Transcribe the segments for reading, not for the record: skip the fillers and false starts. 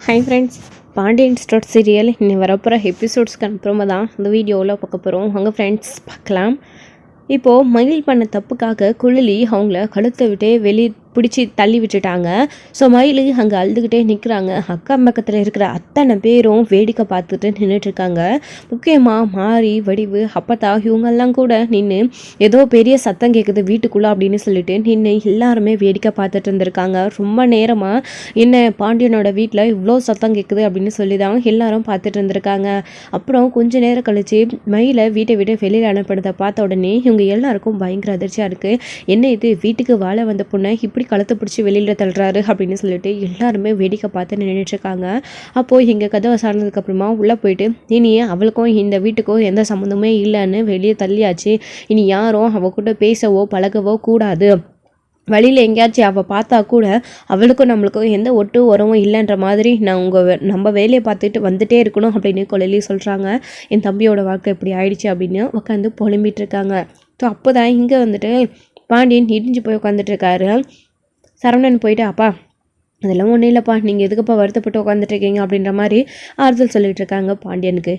Hi friends, Pandian store serial இன்னி வரப்போகிற எபிசோட்ஸ்க்கு அப்புறமா தான் இந்த வீடியோவில் பார்க்க போகிறோம். அங்கே ஃப்ரெண்ட்ஸ் பார்க்கலாம். இப்போது மயில் பண்ண தப்புக்காக குழலி அவங்கள கழுத்தை விட்டே பிடிச்சி தள்ளி விட்டுட்டாங்க. ஸோ மயில் அங்கே அழுதுகிட்டே நிற்கிறாங்க. அக்கம் பக்கத்தில் இருக்கிற அத்தனை பேரும் வேடிக்கை பார்த்துட்டு நின்றுட்டுருக்காங்க. முக்கியமாக மாறி வடிவு அப்பத்தா இவங்கெல்லாம் கூட நின்று ஏதோ பெரிய சத்தம் கேட்குது வீட்டுக்குள்ளே அப்படின்னு சொல்லிட்டு நின்று எல்லாருமே வேடிக்கை பார்த்துட்டு இருந்திருக்காங்க. ரொம்ப நேரமாக என்ன பாண்டியனோட வீட்டில் இவ்வளோ சத்தம் கேட்குது அப்படின்னு சொல்லி தான் எல்லாரும் பார்த்துட்டு இருந்திருக்காங்க. அப்புறம் கொஞ்ச நேரம் கழிச்சு மயிலை வீட்டை விட்டு வெளியில் அனுப்பினதை பார்த்த உடனே இவங்க எல்லாருக்கும் பயங்கர அதிர்ச்சியாக இருக்குது. என்ன இது, வீட்டுக்கு வாழ வந்த பொண்ணை இப்படி கழுத்தை பிடிச்சி வெளியில் தள்ளுறாரு அப்படின்னு சொல்லிட்டு எல்லாருமே வேடிக்கை பார்த்து நின்றுட்டுருக்காங்க. அப்போது இங்கே கதவை சார்ந்ததுக்கப்புறமா உள்ளே போயிட்டு இனி அவளுக்கும் இந்த வீட்டுக்கும் எந்த சம்மந்தமே இல்லைன்னு வெளியே தள்ளியாச்சு. இனி யாரும் அவகிட்ட பேசவோ பழகவோ கூடாது. வழியில் எங்கேயாச்சும் அவள் பார்த்தா கூட அவளுக்கும் நம்மளுக்கும் எந்த ஒட்டு உரமும் இல்லைன்ற மாதிரி நம்ம வேலையை பார்த்துட்டு வந்துட்டே இருக்கணும் அப்படின்னு கொலையிலே சொல்கிறாங்க. என் தம்பியோட வாழ்க்கை இப்படி ஆயிடுச்சு அப்படின்னு உட்காந்து புலம்பிகிட்டு இருக்காங்க. ஸோ அப்போ தான் இங்கே வந்துட்டு பாண்டியன் இடிஞ்சு போய் உட்காந்துட்டு இருக்காரு. சரவணன் போயிட்டு, அப்பா அதெல்லாம் ஒன்றும் இல்லைப்பா, நீங்கள் எதுக்குப்பா வருத்தப்பட்டு உட்காந்துட்ருக்கீங்க அப்படின்ற மாதிரி ஆறுதல் சொல்லிகிட்டு இருக்காங்க பாண்டியனுக்கு.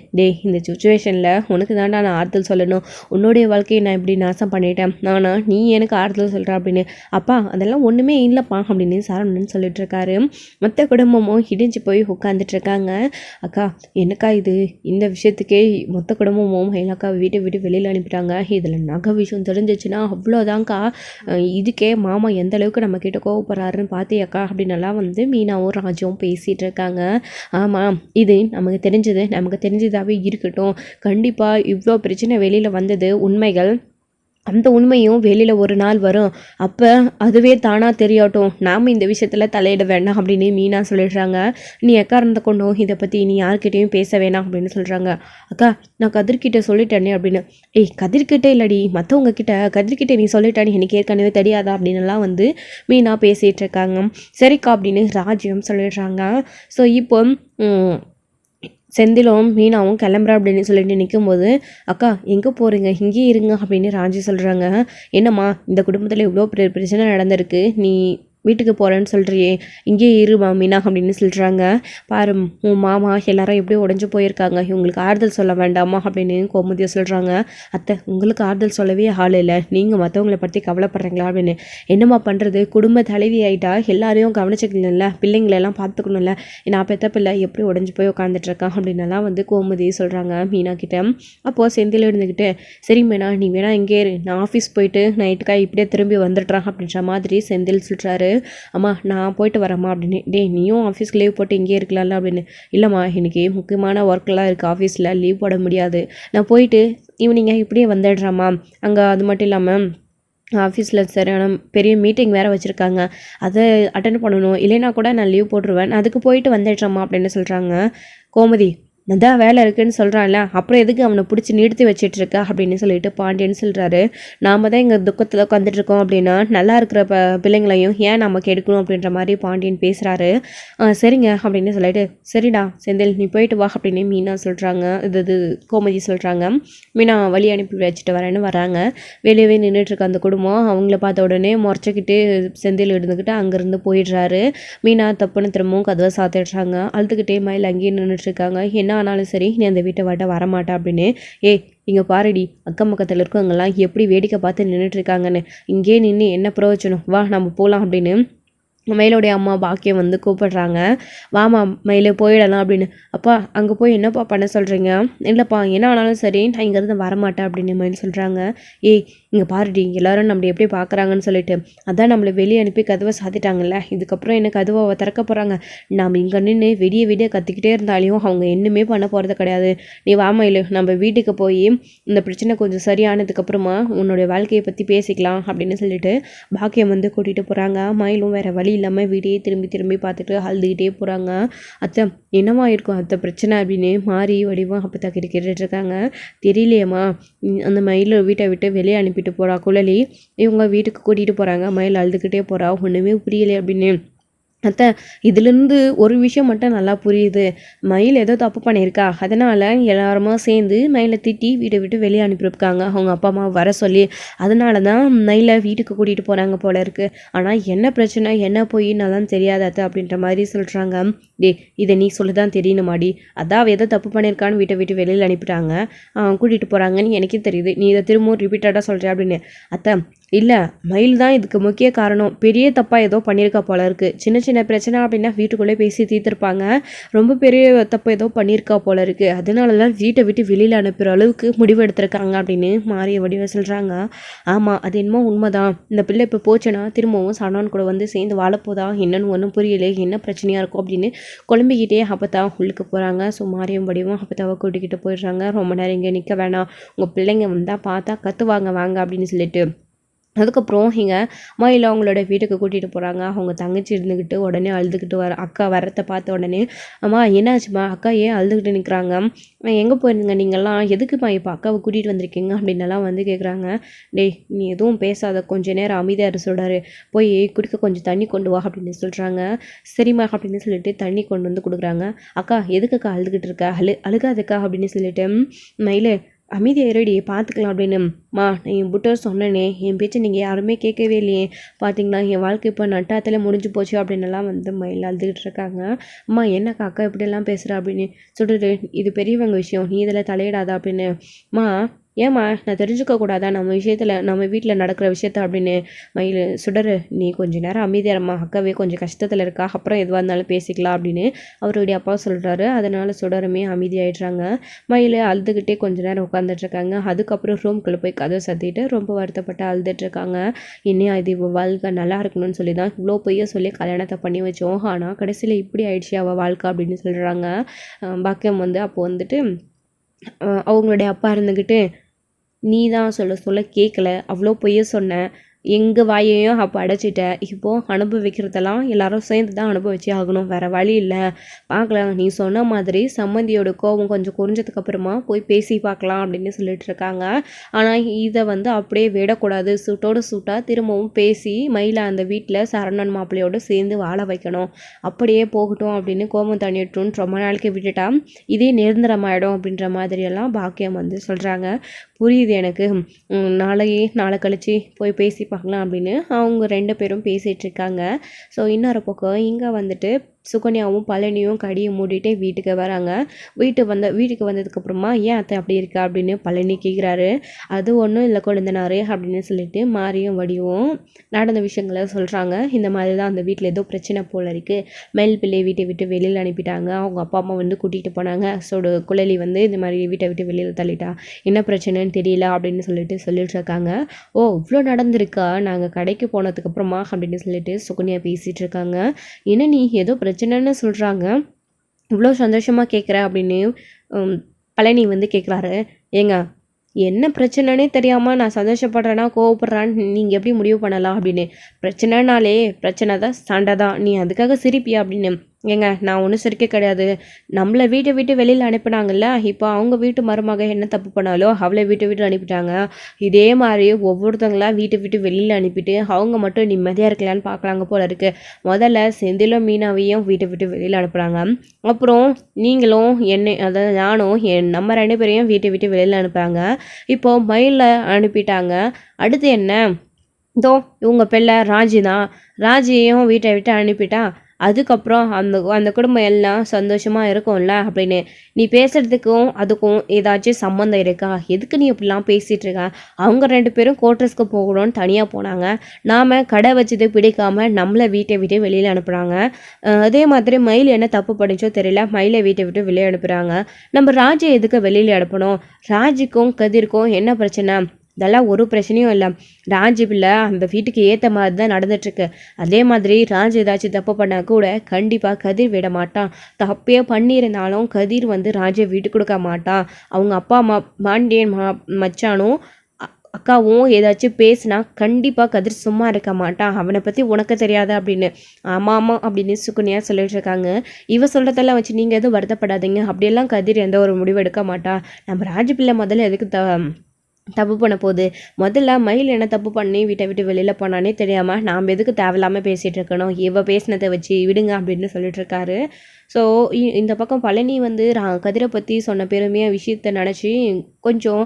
இந்த சுச்சுவேஷனில் உனக்கு தாண்டா நான் ஆறுதல் சொல்லணும். உன்னுடைய வாழ்க்கையை நான் இப்படி நாசம் பண்ணிட்டேன், ஆனால் நீ எனக்கு ஆறுதல் சொல்கிற அப்படின்னு. அப்பா அதெல்லாம் ஒன்றுமே இல்லைப்பா அப்படின்னு சரவணன் சொல்லிட்டு இருக்காரு. மற்ற குடும்பமும் இடிஞ்சு போய் உட்காந்துட்ருக்காங்க. அக்கா என்னக்கா இது, இந்த விஷயத்துக்கே மொத்த குடும்பமும் எல்லாக்கா வீட்டை விட்டு வெளியில் அனுப்பிட்டாங்க. இதில் நகை விஷயம் தெரிஞ்சிச்சுன்னா அவ்வளோதான்க்கா. இதுக்கே மாமா எந்த அளவுக்கு நம்ம கிட்ட கோவப்படுறாருன்னு பார்த்தியாக்கா அப்படின்னாலாம் மீனாவும் ராஜுவும் பேசிகிட்டு இருக்காங்க. ஆமாம், இது நமக்கு தெரிஞ்சதாகவே இருக்கட்டும். கண்டிப்பாக இவ்வளோ பிரச்சனை வெளியில் வந்தது உண்மைகள். அந்த உண்மையும் வெளியில் ஒரு நாள் வரும். அப்போ அதுவே தானாக தெரியட்டும். நாம் இந்த விஷயத்தில் தலையிட வேண்டாம் அப்படின்னு மீனா சொல்லிடுறாங்க. நீ எக்காரணத்தை கொண்டும் இதை பற்றி நீ யார்கிட்டையும் பேச வேணாம் அப்படின்னு சொல்கிறாங்க. அக்கா நான் கதிர்கிட்ட சொல்லிட்டேனே அப்படின்னு. கதிர்கிட்ட இல்லடி, மற்றவங்க கிட்ட. கதிர்கிட்ட நீ சொல்லிட்டானே, எனக்கு ஏற்கனவே தெரியாதா அப்படின்னுலாம் மீனா பேசிகிட்டு இருக்காங்க. சரிக்கா அப்படின்னு ராஜ்யம் சொல்லிடுறாங்க. ஸோ இப்போ செந்திலும் மீனாவும் கிளம்புறா அப்படின்னு சொல்லிட்டு நிற்கும்போது, அக்கா எங்கே போகிறீங்க, இங்கேயே இருங்க அப்படின்னு ராஜி சொல்கிறாங்க. என்னம்மா, இந்த குடும்பத்தில் இவ்வளோ பெரிய பிரச்சனை நடந்திருக்கு, நீ வீட்டுக்கு போகிறேன்னு சொல்கிறியே, இங்கே இருமா மீனா அப்படின்னு சொல்கிறாங்க. பாரு, உன் மாமா எல்லாரும் எப்படியோ உடஞ்சி போயிருக்காங்க, இவங்களுக்கு ஆறுதல் சொல்ல வேண்டாமா அப்படின்னு கோமுதியை சொல்கிறாங்க. அத்தை உங்களுக்கு ஆறுதல் சொல்லவே ஆள் இல்லை, நீங்கள் மற்றவங்களை பற்றி கவலைப்படுறீங்களா அப்படின்னு. என்னம்மா பண்ணுறது, குடும்ப தலைவி ஆகிட்டா எல்லாரையும் கவனிச்சிக்கணும்ல, பிள்ளைங்களெல்லாம் பார்த்துக்கணும்ல. நான் பெற்ற பிள்ளை எப்படி உடஞ்சி போய் உட்காந்துட்ருக்கான் அப்படின்னலாம் கோமுதியை சொல்கிறாங்க மீனா கிட்ட. அப்போது செந்தில் இருந்துக்கிட்டு, சரி மீனா நீ வேணா இங்கே இரு, நான் ஆஃபீஸ் போயிட்டு நைட்டுக்காக இப்படியே திரும்பி வந்துடுறான் அப்படின்ற மாதிரி செந்தில் சொல்கிறாரு. அம்மா நான் போயிட்டு வரேம்மா அப்படின்னு. நீயும் ஆஃபீஸ்க்கு லீவ் போட்டு இங்கே இருக்கலாம்ல அப்படின்னு. இல்லைம்மா எனக்கு முக்கியமான ஒர்க்கெலாம் இருக்குது, ஆஃபீஸில் லீவ் போட முடியாது, நான் போயிட்டு ஈவினிங்காக இப்படியே வந்துடுறாம்மா. அங்கே அது மட்டும் இல்லாமல் ஆஃபீஸில் சரியான பெரிய மீட்டிங் வேறு வச்சுருக்காங்க, அதை அட்டென்ட் பண்ணணும், இல்லைனா கூட நான் லீவ் போட்டுருவேன், அதுக்கு போயிட்டு வந்துடுறேம்மா அப்படின்னு சொல்கிறாங்க. கோமதி அதான் வேலை இருக்குதுன்னு சொல்கிறான்ல, அப்புறம் எதுக்கு அவனை பிடிச்சி நிறுத்தி வச்சிட்ருக்க அப்படின்னு சொல்லிட்டு பாண்டியன் சொல்கிறாரு. நாம் தான் இங்கே துக்கத்தில் உட்காந்துட்ருக்கோம் அப்படின்னா நல்லா இருக்கிற பிள்ளைங்களையும் ஏன் நமக்கு எடுக்கணும் அப்படின்ற மாதிரி பாண்டியன் பேசுகிறாரு. சரிங்க அப்படின்னு சொல்லிட்டு, சரிடா செந்தில் நீ போயிட்டு வா அப்படின்னு மீனா சொல்கிறாங்க. இது கோமதி சொல்கிறாங்க. மீனா வழி அனுப்பி வச்சுட்டு வரேன்னு வராங்க. வெளியவே நின்றுட்டுருக்க அந்த குடும்பம் அவங்கள பார்த்த உடனே முறைச்சிக்கிட்டு செந்தில் இருந்துக்கிட்டு அங்கேருந்து போயிடுறாரு. மீனா தப்புன்னு திரும்பவும் கதவை சாத்திடுறாங்க. அழுதுகிட்டே மயில் அங்கேயே நின்றுட்டுருக்காங்க. என்ன ஆனாலும் சரி நீ அந்த வீட்டை வாட்ட வரமாட்டா அப்படின்னு. இங்கே பாருடி, அக்கம் பக்கத்தில் இருக்கவங்கெல்லாம் எப்படி வேடிக்கை பார்த்து நின்றுட்டுருக்காங்கன்னு. இங்கே நின்று என்ன பிரயோஜனம், வா நம்ம போகலாம் அப்படின்னு மயிலோடைய அம்மா பாக்கியம் கூப்பிடுறாங்க. வாமா மயிலே போயிடலாம் அப்படின்னு. அப்பா அங்கே போய் என்னப்பா பண்ண சொல்கிறீங்க. இல்லைப்பா என்ன ஆனாலும் சரி நான் இங்கேருந்து வரமாட்டேன் அப்படின்னு மயில் சொல்கிறாங்க. இங்கே பாருடி, எல்லோரும் நம்மளை எப்படி பார்க்குறாங்கன்னு சொல்லிட்டு அதான் நம்மளை வெளியே அனுப்பி கதவை சாத்திட்டாங்கல்ல, இதுக்கப்புறம் என்ன கதவை திறக்க போகிறாங்க. நாம் இங்கே நின்று விடிய கத்திக்கிட்டே இருந்தாலையும் அவங்க இன்னுமே பண்ண போகிறது கிடையாது. நீ வா மயில், நம்ம வீட்டுக்கு போய் இந்த பிரச்சனை கொஞ்சம் சரியானதுக்கப்புறமா உன்னுடைய வாழ்க்கையை பற்றி பேசிக்கலாம் அப்படின்னு சொல்லிட்டு பாக்கியம் கூட்டிகிட்டு போகிறாங்க. மயிலும் வேறு வழி இல்லாமல் வீட்டையே திரும்பி பார்த்துட்டு அழுதுகிட்டே போகிறாங்க. அத்தை என்னமா இருக்கும் அத்தை பிரச்சனை அப்படின்னு மாறி வடிவம் அப்போ தக்கிட்டு கேட்டுட்ருக்காங்க. தெரியலையம்மா, அந்த மயில் வீட்டை விட்டு வெளியே அனுப்பிட்டு போகிறா குழலி, இவங்க வீட்டுக்கு கூட்டிகிட்டு போகிறாங்க. மயில் அழுதுகிட்டே போகிறா, ஒன்றுமே புரியலை அப்படின்னு. அத்தை இதுலேருந்து ஒரு விஷயம் மட்டும் நல்லா புரியுது. மயில் ஏதோ தப்பு பண்ணியிருக்கா. அதனால் எல்லாருமா சேர்ந்து மயிலை திட்டி வீட்டை விட்டு வெளியே அனுப்பியிருக்காங்க அவங்க அப்பா அம்மா வர சொல்லி. அதனால தான் மயிலை வீட்டுக்கு கூட்டிகிட்டு போகிறாங்க போல இருக்குது. ஆனால் என்ன பிரச்சனை என்ன போயின்னெல்லாம் தெரியாது அத்தை அப்படின்ற மாதிரி சொல்கிறாங்க. இதை நீ சொல்லி தான் தெரியணுமாடி. அதான் அவள் ஏதோ தப்பு பண்ணியிருக்கான்னு வீட்டை விட்டு வெளியில் அனுப்பிட்டாங்க, கூட்டிகிட்டு போகிறாங்கன்னு எனக்கே தெரியுது. நீ இதை திரும்பவும் ரிப்பீட்டடாக சொல்கிற அப்படின்னு. அத்தை இல்லை, மயில் தான் இதுக்கு முக்கிய காரணம். பெரிய தப்பாக ஏதோ பண்ணியிருக்கா போல இருக்குது. சின்ன சின்ன பிரச்சனை அப்படின்னா வீட்டுக்குள்ளே பேசி தீர்த்துருப்பாங்க. ரொம்ப பெரிய தப்பு ஏதோ பண்ணியிருக்கா போல இருக்குது. அதனால தான் வீட்டை விட்டு வெளியில் அனுப்புகிற அளவுக்கு முடிவு எடுத்திருக்காங்க அப்படின்னு மாறிய வடிவ சொல்கிறாங்க. ஆமாம், அது என்னமோ உண்மைதான். இந்த பிள்ளை இப்போ போச்சுன்னா திரும்பவும் சரணன் கூட வந்து சேர்ந்து வாழப்போதா என்னன்னு ஒன்றும் புரியல, என்ன பிரச்சனையாக இருக்கும் அப்படின்னு குழம்பிக்கிட்டே அப்பத்தான் உள்ளுக்கு போகிறாங்க. ஸோ மாரியம் வடிவம் அப்பத்தாவை கூட்டிக்கிட்டு போயிடுறாங்க. ரொம்ப நேரம் இங்கே நிற்க வேணாம், உங்கள் பிள்ளைங்க வந்தால் பார்த்தா கற்றுவாங்க வாங்க அப்படின்னு சொல்லிட்டு. அதுக்கப்புறம் இங்கே மயிலை அவங்களோட வீட்டுக்கு கூட்டிகிட்டு போகிறாங்க. அவங்க தங்கச்சி இருந்துக்கிட்டு உடனே அழுதுகிட்டு அக்கா வரத்தை பார்த்த உடனே, அம்மா என்னாச்சும்மா, அக்கா ஏன் அழுதுகிட்டு நிற்கிறாங்க, எங்கே போயிருந்தீங்க நீங்கள்லாம், எதுக்குமா இப்போ அக்காவை கூட்டிகிட்டு வந்திருக்கீங்க அப்படின்னலாம் வந்து கேட்குறாங்க. டேய் நீ எதுவும் பேசாத, கொஞ்சம் நேரம் அமைதியாக சொல்கிறாரு, போய் குடிக்க கொஞ்சம் தண்ணி கொண்டு வா அப்படின்னு சொல்கிறாங்க. சரிம்மா அப்படின்னு சொல்லிட்டு தண்ணி கொண்டு வந்து கொடுக்குறாங்க. அக்கா எதுக்குக்கா அழுதுகிட்டு இருக்கா, அழுகாதக்கா அப்படின்னு சொல்லிட்டு, மயிலே அமைதியாயிரடி பார்த்துக்கலாம் அப்படின்னு. நான் என் புட்டர் சொன்னேனே, என் பேச்சை நீங்கள் யாருமே கேட்கவே இல்லையே, பார்த்தீங்களா என் வாழ்க்கை இப்போ நட்டாத்தில் முடிஞ்சு போச்சு அப்படின்னலாம் வந்து மயில் அழுதுகிட்டு இருக்காங்க. அம்மா என்னக்கா அக்கா இப்படியெல்லாம் பேசுகிற அப்படின்னு சொல்லிட்டு, இது பெரியவங்க விஷயம், நீ இதில் தலையிடாதா அப்படின்னு. அம்மா ஏம்மா நான் தெரிஞ்சுக்க கூடாதா நம்ம விஷயத்தில், நம்ம வீட்டில் நடக்கிற விஷயத்த அப்படின்னு. மயில் சுடரு நீ கொஞ்சம் நேரம் அமைதியாரம்மா, அக்காவே கொஞ்சம் கஷ்டத்தில் இருக்கா, அப்புறம் எதுவாக இருந்தாலும் பேசிக்கலாம் அப்படின்னு அவருடைய அப்பா சொல்கிறாரு. அதனால் சுடருமே அமைதியாகிடுறாங்க. மயில் அழுதுகிட்டே கொஞ்ச நேரம் உட்காந்துட்ருக்காங்க. அதுக்கப்புறம் ரூம்குள்ளே போய் கதை சத்திட்டு ரொம்ப வருத்தப்பட்டு அழுதுட்ருக்காங்க. இன்னும் இது வாழ்க்கை நல்லா இருக்கணும்னு சொல்லி தான் இவ்வளோ பொய்ய சொல்லி கல்யாணத்தை பண்ணி வச்சோம், ஆனால் கடைசியில் இப்படி ஆயிடுச்சு அவள் வாழ்க்கை அப்படின்னு சொல்கிறாங்க. பாக்கியம் வந்து அப்போ வந்துட்டு அவங்களுடைய அப்பா இருந்துக்கிட்டு, நீ தான் சொல்ல சொல்ல கேட்கல, அவ்வளோ பொய்ய சொன்ன, எங்கள் வாயையும் அப்போ அடைச்சிட்ட, இப்போது அனுபவிக்கிறதெல்லாம் எல்லாரும் சேர்ந்து தான் அனுபவிச்சே ஆகணும், வேறு வழி இல்லை, பார்க்கலாம், நீ சொன்ன மாதிரி சம்மந்தியோட கோபம் கொஞ்சம் குறைஞ்சதுக்கப்புறமா போய் பேசி பார்க்கலாம் அப்படின்னு சொல்லிட்டு இருக்காங்க. ஆனால் இதை வந்து அப்படியே விடக்கூடாது, சூட்டோடு சூட்டாக திரும்பவும் பேசி மயிலை அந்த வீட்டில் சரணன் மாப்பிள்ளையோடு சேர்ந்து வாழ வைக்கணும், அப்படியே போகட்டும் அப்படின்னு கோபம் தண்ணிட்டுன்னு ரொம்ப நாளைக்கு விட்டுட்டா இதே நிரந்தரமாயிடும் அப்படின்ற மாதிரியெல்லாம் பாக்கியம் வந்து சொல்கிறாங்க. புரியுது எனக்கு, நாளை கழிச்சு போய் பேசி பார்க்கலாம் அப்படின்னு அவங்க 2 பேரும் பேசிகிட்டு இருக்காங்க. ஸோ இன்னொரு பக்கம் இங்கே வந்துட்டு சுகன்யாவும் பழனியும் கடியை மூடிட்டே வீட்டுக்கு வராங்க. வீட்டுக்கு வந்ததுக்கப்புறமா ஏன் அத்தை அப்படி இருக்கா அப்படின்னு பழனி கேட்குறாரு. அது ஒன்றும் இல்லை கொழுந்தனாரே அப்படின்னு சொல்லிட்டு மாரியும் வடிவும் நடந்த விஷயங்களை சொல்கிறாங்க. இந்த மாதிரி தான் அந்த வீட்டில் ஏதோ பிரச்சனை போல் இருக்குது, மேல் பிள்ளை வீட்டை விட்டு வெளியில் அனுப்பிட்டாங்க, அவங்க அப்பா அம்மா வந்து கூட்டிகிட்டு போனாங்க, குழலி வந்து இந்த மாதிரி வீட்டை விட்டு வெளியில் தள்ளிட்டா, என்ன பிரச்சனைன்னு தெரியல அப்படின்னு சொல்லிட்டு இருக்காங்க. ஓ இவ்வளோ நடந்திருக்கா, நாங்கள் கடைக்கு போனதுக்கப்புறமா அப்படின்னு சொல்லிட்டு சுகன்யா பேசிகிட்டு இருக்காங்க. என்ன நீ ஏதோ பிரச்சனைன்னு சொல்கிறாங்க, இவ்வளோ சந்தோஷமாக கேட்குற அப்படின்னு பழனி வந்து கேட்குறாரு. ஏங்க என்ன பிரச்சனைனே தெரியாமல் நான் சந்தோஷப்படுறேன்னா கோவப்படுறான்னு நீங்கள் எப்படி முடிவு பண்ணலாம் அப்படின்னு. பிரச்சனைனாலே பிரச்சனை தான், சண்டை தான், நீ அதுக்காக சிரிப்பியா அப்படின்னு. ஏங்க நான் ஒன்றும் சிரிக்க கிடையாது, நம்மளை வீட்டை விட்டு வெளியில் அனுப்பினாங்கல்ல, இப்போ அவங்க வீட்டு மருமக என்ன தப்பு பண்ணாலோ அவளை வீட்டை விட்டு அனுப்பிட்டாங்க, இதே மாதிரி ஒவ்வொருத்தங்களா வீட்டை விட்டு வெளியில் அனுப்பிட்டு அவங்க மட்டும் நிம்மதியாக இருக்கலான்னு பார்க்குறாங்க போல இருக்குது. முதல்ல செந்திலும் மீனாவையும் வீட்டை விட்டு வெளியில் அனுப்புகிறாங்க, அப்புறம் நீங்களும் அதாவது நானும் நம்ம 2 பேரையும் வீட்டை விட்டு வெளியில் அனுப்புகிறாங்க, இப்போது மயிலில் அனுப்பிட்டாங்க, அடுத்து என்ன, இதோ இவங்க பிள்ளை ராஜி தான், ராஜியையும் வீட்டை விட்டு அனுப்பிட்டா அதுக்கப்புறம் அந்த குடும்பம் எல்லாம் சந்தோஷமாக இருக்கும்ல அப்படின்னு. நீ பேசுகிறதுக்கும் அதுக்கும் ஏதாச்சும் சம்மந்தம் இருக்கா, எதுக்கு நீ இப்படிலாம் பேசிகிட்டு இருக்க, அவங்க 2 பேரும் கோட்ரஸ்க்கு போகணும்னு தனியாக போனாங்க, நாம் கடை வச்சது பிடிக்காமல் நம்மளை வீட்டை விட்டு வெளியில் அனுப்புகிறாங்க, அதே மாதிரி மயில் என்ன தப்பு பண்ணிச்சோ தெரியல, மயிலை வீட்டை விட்டு வெளியே அனுப்புகிறாங்க, நம்ம ராஜை எதுக்கு வெளியில் அனுப்பணும், ராஜிக்கும் கதிர்க்கும் என்ன பிரச்சனை, இதெல்லாம் ஒரு பிரச்சனையும் இல்லை, ராஜி பிள்ளை அந்த வீட்டுக்கு ஏற்ற மாதிரி தான் நடந்துட்டுருக்கு, அதே மாதிரி ராஜ் ஏதாச்சும் தப்பு பண்ணால் கூட கண்டிப்பாக கதிர் விட மாட்டான், தப்பே பண்ணியிருந்தாலும் கதிர் வந்து ராஜை விட்டு கொடுக்க மாட்டான், அவங்க அப்பா அம்மா பாண்டியன் மச்சானும் அக்காவும் ஏதாச்சும் பேசினா கண்டிப்பாக கதிர் சும்மா இருக்க மாட்டான், அவனை பற்றி உனக்கு தெரியாத அப்படின்னு. ஆமாம் அப்படின்னு சுகன்யா சொல்லிட்டு இருக்காங்க. இவ சொல்கிறதெல்லாம் வச்சு நீங்கள் எதுவும் வருத்தப்படாதீங்க, அப்படியெல்லாம் கதிர் எந்த ஒரு முடிவு எடுக்க மாட்டான், நம்ம ராஜ் பிள்ளை முதல்ல எதுக்கு தப்பு பண்ண போகுது. முதல்ல மயில் என்ன தப்பு பண்ணி வீட்டை விட்டு வெளியில் போனானே தெரியாமல் நாம் எதுக்கு தேவையில்லாமல் பேசிகிட்டு இருக்கணும், இவ பேசினதை வச்சு விடுங்க அப்படின்னு சொல்லிட்டு இருக்காரு. ஸோ இந்த பக்கம் பழனி வந்து கதிரை பற்றி சொன்ன பெருமையாக விஷயத்த நினச்சி கொஞ்சம்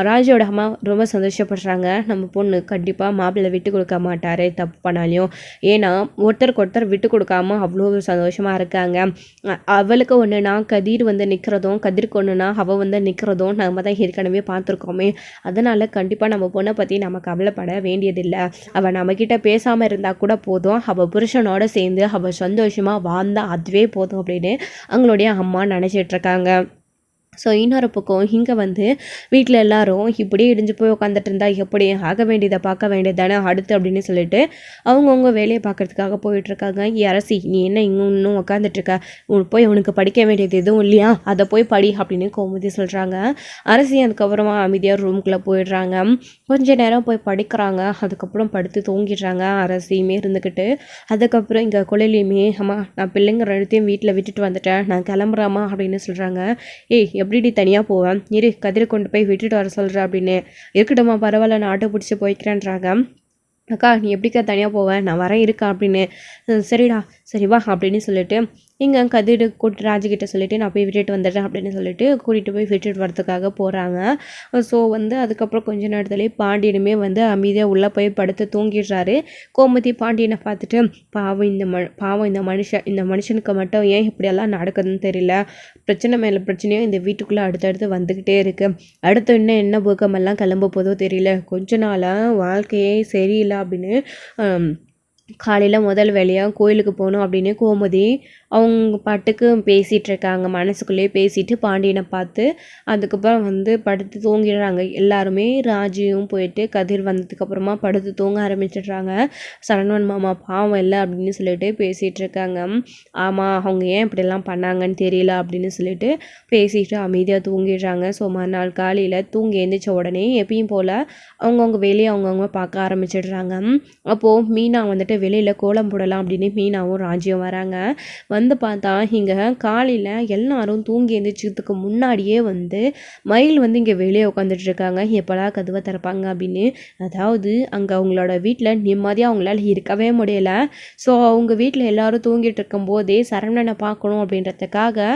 ராஜோட அம்மா ரொம்ப சந்தோஷப்படுறாங்க. நம்ம பொண்ணு கண்டிப்பாக மாப்பிள்ளை விட்டு கொடுக்க மாட்டார் தப்பு பண்ணாலையும். ஏன்னா ஒருத்தருக்கு ஒருத்தர் விட்டு கொடுக்காம அவ்வளோ சந்தோஷமாக இருக்காங்க. அவளுக்கு ஒன்றுனா கதிர் வந்து நிற்கிறதும், கதிருக்கு ஒன்றுனா அவள் வந்து நிற்கிறதும் நம்ம தான் ஏற்கனவே பார்த்துருக்கோமே. அதனால் கண்டிப்பாக நம்ம பொண்ணை பற்றி நம்ம கவலைப்பட வேண்டியதில்லை. அவள் நம்மக்கிட்ட பேசாமல் இருந்தால் கூட போதும், அவள் புருஷனோட சேர்ந்து அவள் சந்தோஷமாக வாழ்ந்தால் அதுவே போதும் அப்படின்னு அவங்களுடைய அம்மா நினச்சிட்ருக்காங்க. ஸோ இன்னொரு பக்கம் இங்கே வந்து வீட்டில் எல்லாரும் இப்படியே இடிஞ்சு போய் உட்காந்துட்டு இருந்தா எப்படி, ஆக வேண்டியதை பார்க்க வேண்டியது தானே அடுத்து அப்படின்னு சொல்லிட்டு அவங்கவுங்க வேலையை பார்க்கறதுக்காக போயிட்டுருக்காங்க. அரசி நீ என்ன இன்னும் உட்காந்துட்ருக்க, போய் உனக்கு படிக்க வேண்டியது எதுவும் இல்லையா, அதை போய் படி அப்படின்னு கோமதி சொல்கிறாங்க. அரசி அதுக்கப்புறமா அமைதியாக ரூம்குள்ளே போயிடுறாங்க. கொஞ்ச நேரம் போய் படிக்கிறாங்க. அதுக்கப்புறம் படுத்து தூங்கிடுறாங்க அரசியுமே இருந்துக்கிட்டு. அதுக்கப்புறம் இங்கே குழலியுமே அம்மா நான் பிள்ளைங்க ரெண்டுத்தையும் வீட்டில் விட்டுட்டு வந்துட்டேன், நான் கிளம்புறாமா அப்படின்னு சொல்கிறாங்க. ஏய் எப்படிடி தனியாக போவேன், இரு கதிரை கொண்டு போய் விட்டுட்டு வர சொல்கிறேன் அப்படின்னு. இருக்கட்டும்மா பரவாயில்ல நான் ஆட்டோ பிடிச்சி போய்க்கிறேன்றாங்க. அக்கா நீ எப்படிக்கா தனியாக போவேன், நான் வரேன் இருக்கா அப்படின்னு. சரிடா சரி வா அப்படின்னு சொல்லிட்டு இங்கே கதிர் ராஜுக்கிட்ட சொல்லிவிட்டு நான் போய் விட்டுட்டு வந்துடுறேன் அப்படின்னு சொல்லிட்டு கூட்டிகிட்டு போய் விட்டுட்டு வரதுக்காக போகிறாங்க. ஸோ வந்து அதுக்கப்புறம் கொஞ்ச நேரத்துலேயே பாண்டியனுமே வந்து அமைதியாக உள்ளே போய் படுத்து தூங்கிடுறாரு. கோமதி பாண்டியனை பார்த்துட்டு பாவம் இந்த மனுஷனுக்கு மட்டும் ஏன் இப்படியெல்லாம் நடக்குதுன்னு தெரியல, பிரச்சனை மேலே பிரச்சனையும் இந்த வீட்டுக்குள்ளே அடுத்தடுத்து வந்துக்கிட்டே இருக்குது, அடுத்து இன்னும் என்ன பூக்கமெல்லாம் கிளம்ப போதோ தெரியல, கொஞ்ச நாளாக வாழ்க்கையே சரியில்லை அப்படின்னு காலையில் முதல் வேலையாக கோயிலுக்கு போகணும் அப்படின்னு கோமதி அவங்க பாட்டுக்கு பேசிகிட்டு இருக்காங்க. மனசுக்குள்ளேயே பேசிட்டு பாண்டியனை பார்த்து அதுக்கப்புறம் வந்து படுத்து தூங்கிடுறாங்க. எல்லாருமே ராஜியும் போயிட்டு கதிர் வந்ததுக்கப்புறமா படுத்து தூங்க ஆரம்பிச்சிடுறாங்க. சரவணன் மாமா பாவம் இல்லை அப்படின்னு சொல்லிட்டு பேசிகிட்டு இருக்காங்க. ஆமாம் அவங்க ஏன் இப்படிலாம் பண்ணாங்கன்னு தெரியல அப்படின்னு சொல்லிட்டு பேசிட்டு அமைதியாக தூங்கிடுறாங்க. ஸோ மறுநாள் காலையில் தூங்கி எழுந்திரிச்ச உடனே எப்பயும் போல் அவங்கவுங்க வேலையை அவங்கவுங்க பார்க்க ஆரம்பிச்சிடுறாங்க. அப்போது மீனா வந்துட்டு வெளியில் கோலம் போடலாம் அப்படின்னு மீனாவும் ராஜியும் வராங்க. வந்து பார்த்தா இங்கே காலையில் எல்லாரும் தூங்கி எழுந்திரிச்சதுக்கு முன்னாடியே வந்து மயில் வந்து இங்கே வெளியே உட்காந்துட்டு இருக்காங்க. எப்போலாம் கதவை திறப்பாங்க அப்படின்னு. அதாவது அங்கே அவங்களோட வீட்டில் நிம்மதியாக அவங்களால இருக்கவே முடியல. ஸோ அவங்க வீட்டில் எல்லாரும் தூங்கிட்டு இருக்கும்போதே சரவணனை பார்க்கணும் அப்படின்றதுக்காக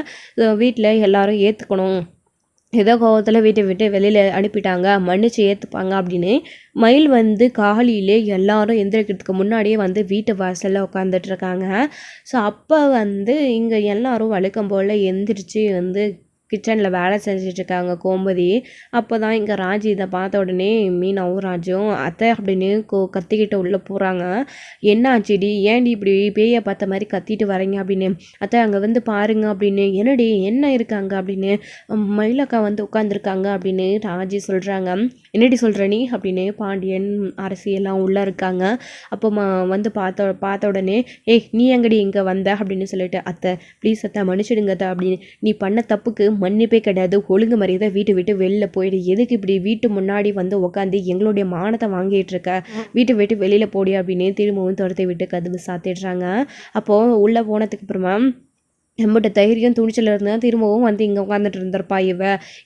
வீட்டில் எல்லாரும் ஏற்றுக்கணும், ஏதோ கோவத்தில் வீட்டை விட்டு வெளியில் அனுப்பிட்டாங்க, மன்னிச்சு ஏற்றுப்பாங்க அப்படின்னு மயில் வந்து காலையிலே எல்லாரும் எந்திரிக்கிறதுக்கு முன்னாடியே வந்து வீட்டு வாசலில் உட்காந்துட்ருக்காங்க. ஸோ அப்போ வந்து இங்கே எல்லாரும் வழக்கம் போல் எந்திரிச்சு வந்து கிச்சனில் வேலை செஞ்சிட்ருக்காங்க கோமதி. அப்போ தான் இங்கே ராஜி இதை பார்த்த உடனே மீனாவும் ராஜும் அத்தை அப்படின்னு கத்திக்கிட்டு உள்ளே போகிறாங்க. என்ன ஆச்சுடி, ஏன்டி இப்படி பேயை பார்த்த மாதிரி கத்திட்டு வரீங்க அப்படின்னு. அத்தை அங்கே வந்து பாருங்க அப்படின்னு. என்னடி என்ன இருக்காங்க அப்படின்னு. மயிலக்கா வந்து உட்காந்துருக்காங்க அப்படின்னு ராஜி சொல்கிறாங்க. என்னடி சொல்கிற நீ அப்படின்னு பாண்டியன் அரசியெல்லாம் உள்ளே இருக்காங்க. அப்போ வந்து பார்த்த உடனே ஏய் நீ எங்கடி இங்கே வந்த அப்படின்னு சொல்லிட்டு அத்தை ப்ளீஸ் அத்தை மன்னிச்சிடுங்க அத்தை அப்படின்னு. நீ பண்ண தப்புக்கு மன்னிப்பே கிடையாது, ஒழுங்கு மரியாதை வீட்டை விட்டு வெளில போயிடு, எதுக்கு இப்படி வீட்டு முன்னாடி வந்து உட்காந்து எங்களுடைய மானத்தை வாங்கிட்டு இருக்க, வீட்டை விட்டு வெளியில போடி அப்படின்னு திரும்பவும் துரத்தை விட்டு கதவு சாத்திடுறாங்க. அப்போது உள்ளே போனதுக்கு அப்புறமா நம்மகிட்ட தைரியம் துணிச்சல் இருந்தால் திரும்பவும் வந்து இங்கே உட்காந்துட்டு இருந்திருப்பா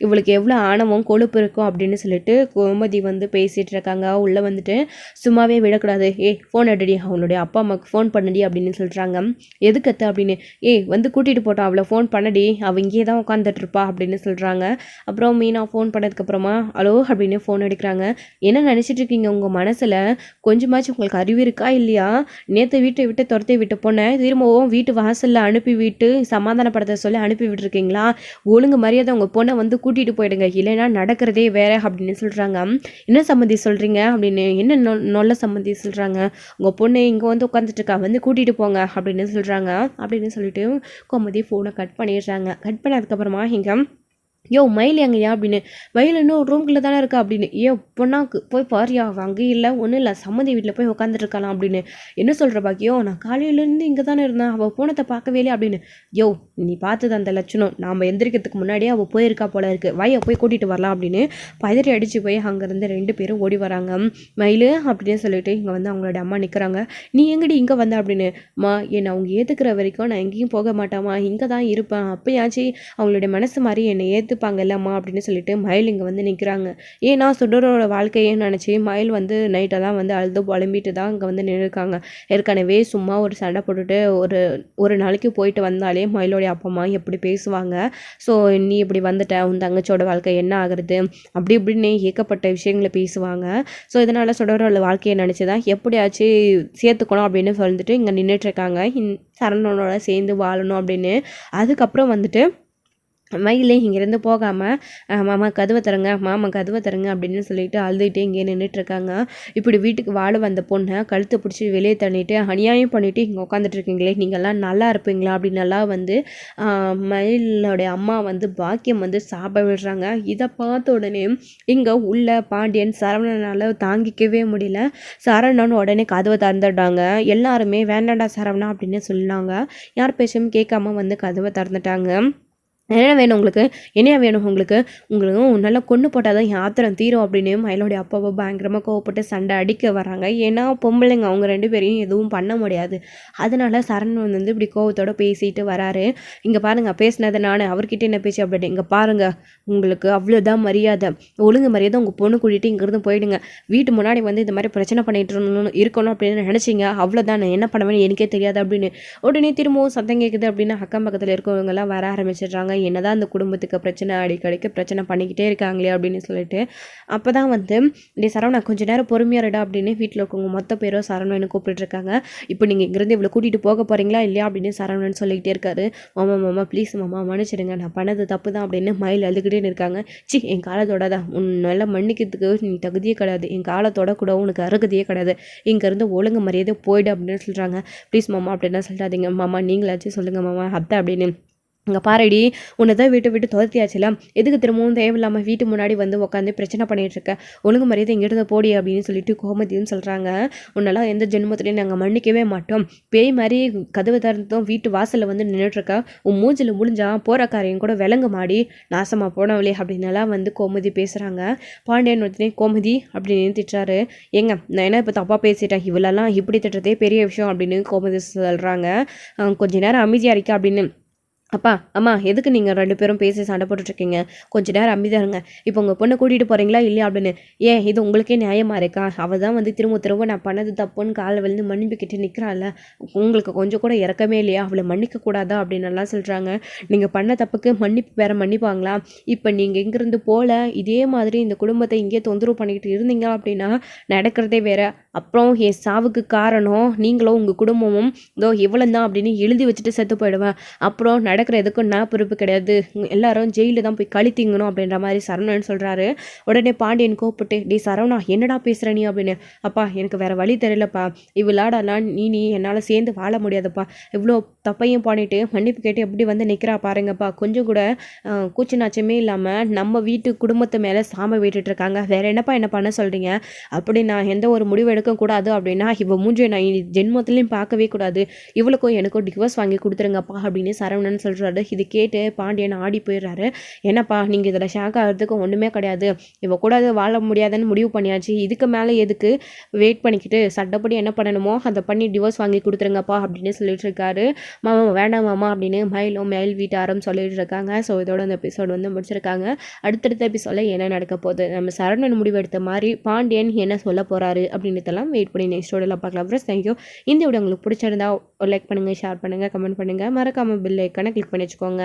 இவளுக்கு எவ்வளோ ஆணவம் கொழுப்பு இருக்கும் அப்படின்னு சொல்லிட்டு கோமதி வந்து பேசிகிட்டு இருக்காங்க. உள்ளே வந்துட்டு சும்மாவே விடக்கூடாது, ஃபோன் அடிடி, அவனுடைய அப்பா அம்மாவுக்கு ஃபோன் பண்ணடி அப்படின்னு சொல்கிறாங்க. எதுக்கத்த அப்படின்னு. வந்து கூட்டிகிட்டு போட்டோம் அவளை, ஃபோன் பண்ணடி, அவள் இங்கே தான் உட்காந்துட்ருப்பா அப்படின்னு சொல்கிறாங்க. அப்புறம் மீனா ஃபோன் பண்ணதுக்கப்புறமா ஹலோ அப்படின்னு ஃபோன் அடிக்கிறாங்க. என்ன நினச்சிட்டு இருக்கீங்க உங்கள் மனசில், கொஞ்சமாச்சும் உங்களுக்கு அறிவு இருக்கா இல்லையா, நேற்று வீட்டை விட்டு துரத்தை விட்டு போனேன், திரும்பவும் வீட்டு வாசலில் அனுப்பி விட்டு சமாதானப்படுத்த சொல்லி அனுப்பி விட்டுருக்கீங்களா, ஒழுங்கு மரியாதை உங்கள் பொண்ணை வந்து கூட்டிகிட்டு போயிடுங்க, இல்லைன்னா நடக்கிறதே வேற அப்படின்னு சொல்கிறாங்க. என்ன சம்மந்தி சொல்கிறீங்க அப்படின்னு. என்ன நல்ல சம்மந்தி சொல்கிறாங்க, உங்கள் பொண்ணு இங்கே வந்து உட்காந்துட்டு இருக்கா, வந்து கூட்டிகிட்டு போங்க அப்படின்னு சொல்கிறாங்க. அப்படின்னு சொல்லிட்டு கோமதி ஃபோனை கட் பண்ணிடுறாங்க. கட் பண்ணதுக்கப்புறமா இங்கே மயில் எங்கேயா அப்படின்னு. மயில் இன்னும் ரூம்குள்ளே தானே இருக்கா அப்படின்னு. பொண்ணாக்கு போய் பாரியா, அங்கே இல்லை ஒன்றும் இல்லை சம்மந்தி வீட்டில் போய் உட்காந்துருக்கலாம் அப்படின்னு. என்ன சொல்கிற பாக்கியோ, நான் காலையிலேருந்து இங்கே தானே இருந்தேன், அவள் போனத்தை பார்க்கவே இல்லை அப்படின்னு. நீ பார்த்தது அந்த லட்சணம், நாம் எந்திரிக்கிறதுக்கு முன்னாடியே அவள் போயிருக்கா போல இருக்குது, வாயை போய் கூட்டிகிட்டு வரலாம் அப்படின்னு பதறி அடித்து போய் அங்கேருந்து 2 பேரும் ஓடி வராங்க. மயில் அப்படின்னு சொல்லிட்டு இங்கே வந்து அவங்களோட அம்மா நிற்கிறாங்க. நீ எங்கடி இங்கே வந்த அப்படின்னு. என்னை அவங்க ஏற்றுக்கிற வரைக்கும் நான் எங்கேயும் போக மாட்டாமா, இங்கே தான் இருப்பேன், அப்போயாச்சு அவங்களுடைய மனசு மாதிரி என்னை ஏற்றுப்பாங்கல்லம்மா அப்படின்னு சொல்லிட்டு மயில் இங்கே வந்து நிற்கிறாங்க. ஏன்னா சுடரோட வாழ்க்கையை நினச்சி மயில் வந்து நைட்டெல்லாம் வந்து அழுது புலம்பிட்டு தான் இங்கே வந்து நின்றுருக்காங்க. ஏற்கனவே சும்மா ஒரு சண்டை போட்டுட்டு ஒரு நாளைக்கு போயிட்டு வந்தாலே மயிலோடைய அப்பா அம்மா எப்படி பேசுவாங்க. ஸோ நீ இப்படி வந்துட்ட, உன் தங்கச்சியோட வாழ்க்கை என்ன ஆகுறது அப்படி இப்படின்னு ஏகப்பட்ட விஷயங்களை பேசுவாங்க. ஸோ இதனால் சுடரோட வாழ்க்கையை நினச்சி தான் எப்படியாச்சும் சேர்த்துக்கணும் அப்படின்னு சொல்லிட்டு இங்கே நின்றுட்டுருக்காங்க. சரவணனோட சேர்ந்து வாழணும் அப்படின்னு. அதுக்கப்புறம் வந்துட்டு மயிலே இங்கேருந்து போகாமல் மாமா கதவை தருங்க, மாமா கதவை தருங்க அப்படின்னு சொல்லிட்டு அழுதுகிட்டே இங்கே நின்றுட்டுருக்காங்க. இப்படி வீட்டுக்கு வாழ வந்த பொண்ணை கழுத்தை பிடிச்சி வெளியே தள்ளிட்டு அநியாயம் பண்ணிவிட்டு இங்கே உட்காந்துட்ருக்கீங்களே, நீங்கள்லாம் நல்லா இருப்பீங்களா அப்படின்னலாம் வந்து மயிலோடைய அம்மா வந்து பாக்கியம் வந்து சாப விடுறாங்க. இதை பார்த்த உடனே இங்கே உள்ள பாண்டியன் சரவணனால் தாங்கிக்கவே முடியல. சரவணன் உடனே கதவை திறந்துட்டாங்க. எல்லாருமே வேண்டாண்டா சரவணா அப்படின்னு சொன்னாங்க. யார் பேச்சும் கேட்காம வந்து கதவை திறந்துட்டாங்க. என்ன வேணும் உங்களுக்கு, என்ன வேணும் உங்களுக்கு, உங்களுக்கு நல்லா கொண்டு போட்டால் தான் என் ஆத்திரம் தீரும் அப்படின்னு மயிலோடைய அப்பாவை பயங்கரமாக கோவப்பட்டு சண்டை அடிக்க வராங்க. ஏன்னா பொம்பளைங்க அவங்க 2 பேரையும் எதுவும் பண்ண முடியாது. அதனால சரவணன் வந்து இப்படி கோவத்தோடு பேசிட்டு வராரு. இங்கே பாருங்கள், பேசினதை நான் அவர்கிட்ட என்ன பேச்சு அப்படின்னு, இங்கே பாருங்கள் உங்களுக்கு அவ்வளோதான் மரியாதை, ஒழுங்கு மரியாதை உங்கள் பொண்ணு கூட்டிகிட்டு இங்கேருந்து போயிடுங்க. வீட்டு முன்னாடி வந்து இந்த மாதிரி பிரச்சனை பண்ணிட்டு இருக்கணும் அப்படின்னு நினச்சிங்க, அவ்வளோதான், நான் என்ன பண்ணுவேன்னு எனக்கே தெரியாது அப்படின்னு. உடனே திரும்பவும் சத்தம் கேட்குது அப்படின்னு அக்கம் பக்கத்தில் இருக்கவங்கெல்லாம் வர ஆரம்பிச்சிடுறாங்க. என்னதான் அந்த குடும்பத்துக்கு பிரச்சனை அடிக்கடிக்கு பிரச்சனை பண்ணிக்கிட்டே இருக்காங்களே அப்படின்னு சொல்லிட்டு. அப்போ தான் வந்து டே சரவணா கொஞ்ச நேரம் பொறுமையாக இருடா அப்படின்னு வீட்டில் இருக்கவங்க மொத்த பேரும் சரவணன்னு கூப்பிட்டுருக்காங்க. இப்போ நீங்கள் இங்கேருந்து இவ்வளோ கூட்டிகிட்டு போக போகிறீங்களா இல்லையா அப்படின்னு சரவணன் சொல்லிக்கிட்டே இருக்காரு. மாமா மாமா ப்ளீஸ் மாமா மன்னிச்சிடுங்க, நான் பண்ணது தப்பு தான் அப்படின்னு மயில் அழுதுகிட்டே இருக்காங்க. சி என் காலத்தோட தான் உன்னால மன்னிக்கிறதுக்கு நீ தகுதியே கிடையாது, என் காலத்தோட கூட உனக்கு அருகதையே கிடையாது, இங்கேருந்து ஒழுங்கு மரியாதை போயிடு அப்படின்னு சொல்கிறாங்க. ப்ளீஸ் மாமா அப்படின்னா சொல்லிட்டாதீங்க மாமா, நீங்களாச்சும் சொல்லுங்கள் மாமா அத்தை அப்படின்னு. அங்கே பாரடி, உன்னை தான் விட்டு துரத்தியாச்சுல, எதுக்கு திரும்பவும் தேவையில்லாமல் வீட்டு முன்னாடி வந்து உட்காந்து பிரச்சனை பண்ணிகிட்டு இருக்க, ஒழுங்கு மரியாதை இங்கிட்ட போடி அப்படின்னு சொல்லிட்டு கோமதியும் சொல்கிறாங்க. உன்னெல்லாம் எந்த ஜென்மத்திலையும் நாங்கள் மன்னிக்கவே மாட்டோம், பேய் மாதிரி கதவு திறந்தும் வீட்டு வாசலில் வந்து நின்றுட்டுருக்க, உன் மூஞ்சில் முடிஞ்சா போகிற காரியம் கூட விலங்கு மாடி நாசமாக போனவளே அப்படின்னலாம் வந்து கோமதி பேசுகிறாங்க. பாண்டியன் ஒருத்தனே கோமதி அப்படின்னு திட்டுறாரு. ஏங்க நான் என்ன இப்போ தப்பாக பேசிட்டேன், இவளெல்லாம் இப்படி திட்டுறதே பெரிய விஷயம் அப்படின்னு கோமதி சொல்கிறாங்க. கொஞ்ச நேரம் அமைதியாக இருக்கா அப்படின்னு. அப்பா அம்மா எதுக்கு நீங்கள் 2 பேரும் பேசி சண்டை போட்டுட்ருக்கீங்க, கொஞ்சம் நேரம் அமைதியாக இருங்க, இப்போ உங்கள் பொண்ணை கூட்டிகிட்டு போகிறீங்களா இல்லையா அப்படின்னு. ஏன் இது உங்களுக்கே நியாயமாக இருக்கா, அவள் தான் வந்து திரும்ப நான் பண்ணது தப்புன்னு காலை விழுந்து மன்னிப்புக்கிட்டு நிற்கிறாள்ல, உங்களுக்கு கொஞ்சம் கூட இறக்கமே இல்லையா, அவளை மன்னிக்கக்கூடாதா அப்படின்னு நல்லா சொல்கிறாங்க. நீங்கள் பண்ண தப்புக்கு மன்னிப்பு வேறு மன்னிப்பாங்களா, இப்போ நீங்கள் இங்கேருந்து போல இதே மாதிரி இந்த குடும்பத்தை இங்கே தொந்தரவு பண்ணிக்கிட்டு இருந்தீங்க அப்படின்னா நடக்கிறதே வேறு. அப்புறம் என் சாவுக்கு காரணம் நீங்களும் உங்கள் குடும்பமும் இதோ இவ்வளோ தான் அப்படின்னு எழுதி வச்சுட்டு செத்து போயிடுவேன். அப்புறம் நடக்கிற எதுக்கும் நான் பொறுப்பு கிடையாது, எல்லாரும் ஜெயிலில் தான் போய் கழித்திங்கணும் அப்படின்ற மாதிரி சரவணன் சொல்கிறாரு. உடனே பாண்டியன் கூப்பிட்டு, டே சரவணா என்னடா பேசுகிற நீ அப்படின்னு. அப்பா எனக்கு வேறு வழி தெரியலப்பா, இவ்வளாடலாம் நீ என்னால் சேர்ந்து வாழ முடியாதுப்பா, இவ்வளோ தப்பையும் பண்ணிட்டு மன்னிப்பு கேட்டு எப்படி வந்து நிற்கிறா பாருங்கப்பா, கொஞ்சம் கூட கூச்சு நாச்சமே இல்லாமல் நம்ம வீட்டு குடும்பத்து மேலே சாம விட்டுட்ருக்காங்க, வேறு என்னப்பா என்ன பண்ண சொல்கிறீங்க, அப்படி நான் எந்த ஒரு முடிவு எடுக்கக்கூடாது அப்படின்னா இவள் மூஞ்சியை நான் ஜென்மத்துலேயும் பார்க்கவே கூடாது, இவளுக்கும் எனக்கும் டிவோர்ஸ் வாங்கி கொடுத்துருங்கப்பா அப்படின்னு சரவணன் சொல்கிறாரு. இது கேட்டு பாண்டியன் ஆடி போயிடுறாரு. என்னப்பா நீங்கள் இதில் ஷாக் ஆகிறதுக்கு ஒன்றுமே கிடையாது, இவ கூட வாழ முடியாதுன்னு முடிவு பண்ணியாச்சு, இதுக்கு மேலே எதுக்கு வெயிட் பண்ணிக்கிட்டு சட்டப்படி என்ன பண்ணணுமோ அதை பண்ணி டிவோர்ஸ் வாங்கி கொடுத்துருங்கப்பா அப்படின்னு சொல்லிட்டு இருக்காரு. மாமா வேண்டாம் மாமா அப்படின்னு மயில் வீட்டாரும் சொல்லிட்டு இருக்காங்க. ஸோ இதோட அந்த எபிசோடு வந்து முடிச்சிருக்காங்க. அடுத்தடுத்த எபிசோடில் என்ன நடக்க போகுது, நம்ம சரவணன் முடிவெடுத்த மாதிரி பாண்டியன் என்ன சொல்ல போகிறாரு அப்படின்றதெல்லாம் வெயிட் பண்ணி நெக்ஸ்ட் வீடியோவில் பார்க்கலாம். Friends thank you. இந்த வீடியோ உங்களுக்கு பிடிச்சிருந்தா லைக் பண்ணுங்கள், ஷேர் பண்ணுங்கள், கமெண்ட் பண்ணுங்கள், மறக்காமல் பெல் ஐக்கானை கிளிக் பண்ணி வச்சுக்கோங்க.